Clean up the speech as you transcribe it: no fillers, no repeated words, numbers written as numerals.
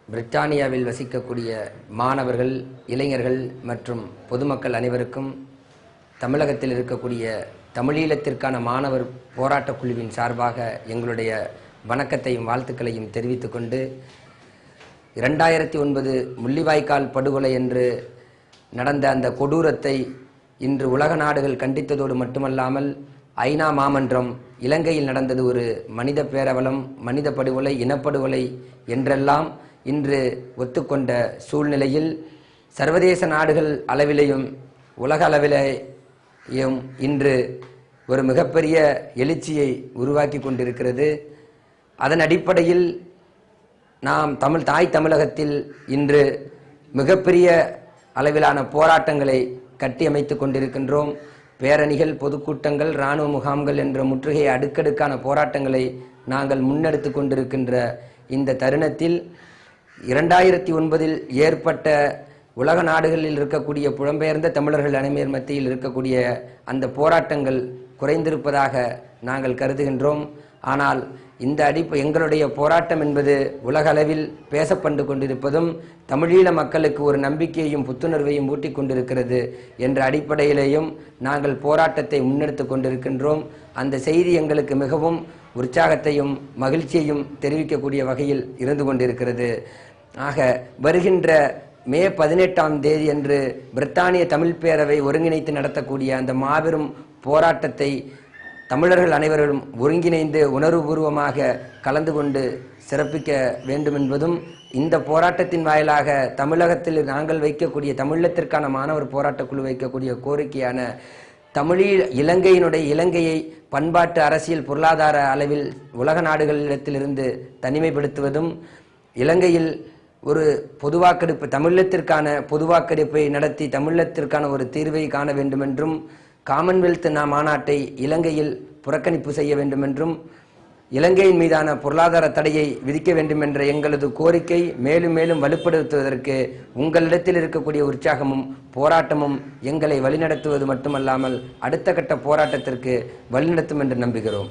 பிரித்தானியாவில் வசிக்கக்கூடிய மாணவர்கள், இளைஞர்கள் மற்றும் பொதுமக்கள் அனைவருக்கும் தமிழகத்தில் இருக்கக்கூடிய தமிழீழத்திற்கான மாணவர் போராட்டக் குழுவின் சார்பாக எங்களுடைய வணக்கத்தையும் வாழ்த்துக்களையும் தெரிவித்துக் கொண்டு 2009 முள்ளிவாய்க்கால் படுகொலை என்று நடந்த அந்த கொடூரத்தை இன்று உலக நாடுகள் கண்டித்ததோடு மட்டுமல்லாமல் ஐநா மாமன்றம் இலங்கையில் நடந்தது ஒரு மனித பேரவலம், மனித படுகொலை, இனப்படுகொலை என்றெல்லாம் இன்று ஒத்துக்கொண்ட சூழ்நிலையில் சர்வதேச நாடுகள் அளவிலேயும் உலக அளவிலேயும் இன்று ஒரு மிகப்பெரிய எழுச்சியை உருவாக்கி கொண்டிருக்கிறது. அதன் அடிப்படையில் நாம் தாய் தமிழகத்தில் இன்று மிகப்பெரிய அளவிலான போராட்டங்களை கட்டியமைத்து கொண்டிருக்கின்றோம். பேரணிகள், பொதுக்கூட்டங்கள், இராணுவ முகாம்கள் என்ற முற்றுகை அடுக்கடுக்கான போராட்டங்களை நாங்கள் முன்னெடுத்து கொண்டிருக்கின்ற இந்த தருணத்தில் 2009 ஏற்பட்ட உலக நாடுகளில் இருக்கக்கூடிய புலம்பெயர்ந்த தமிழர்கள் அனைவர் மத்தியில் இருக்கக்கூடிய அந்த போராட்டங்கள் குறைந்திருப்பதாக நாங்கள் கருதுகின்றோம். ஆனால் இந்த எங்களுடைய போராட்டம் என்பது உலக அளவில் பேசப்பட்டு கொண்டிருப்பதும் தமிழீழ மக்களுக்கு ஒரு நம்பிக்கையையும் புத்துணர்வையும் ஊட்டிக் கொண்டிருக்கிறது என்ற அடிப்படையிலேயும் நாங்கள் போராட்டத்தை முன்னெடுத்து கொண்டிருக்கின்றோம். அந்த செய்தி எங்களுக்கு மிகவும் உற்சாகத்தையும் மகிழ்ச்சியையும் தெரிவிக்கக்கூடிய வகையில் இருந்து கொண்டிருக்கிறது. ஆக வருகின்ற மே 18ஆம் தேதி அன்று பிரித்தானிய தமிழ் பேரவை ஒருங்கிணைத்து நடத்தக்கூடிய அந்த மாபெரும் போராட்டத்தை தமிழர்கள் அனைவரும் ஒருங்கிணைந்து உணர்வுபூர்வமாக கலந்து கொண்டு சிறப்பிக்க வேண்டும் என்பதும், இந்த போராட்டத்தின் வாயிலாக தமிழகத்தில் நாங்கள் வைக்கக்கூடிய தமிழத்திற்கான மாணவர் போராட்டக் குழு வைக்கக்கூடிய கோரிக்கையான இலங்கையை பண்பாட்டு, அரசியல், பொருளாதார அளவில் உலக நாடுகளிடத்திலிருந்து தனிமைப்படுத்துவதும், இலங்கையில் ஒரு பொதுவாக்கெடுப்பு, தமிழத்திற்கான பொதுவாக்கெடுப்பை நடத்தி தமிழத்திற்கான ஒரு தீர்வை காண வேண்டும் என்றும், காமன்வெல்த் மாநாட்டை இலங்கையில் புறக்கணிப்பு செய்ய வேண்டும் என்றும், இலங்கையின் மீதான பொருளாதார தடையை விதிக்க வேண்டும் என்ற எங்களது கோரிக்கை மேலும் மேலும் வலுப்படுத்துவதற்கு உங்களிடத்தில் இருக்கக்கூடிய உற்சாகமும் போராட்டமும் எங்களை வழிநடத்துவது மட்டுமல்லாமல் அடுத்த கட்ட போராட்டத்திற்கு வழிநடத்தும் என்று நம்புகிறோம்.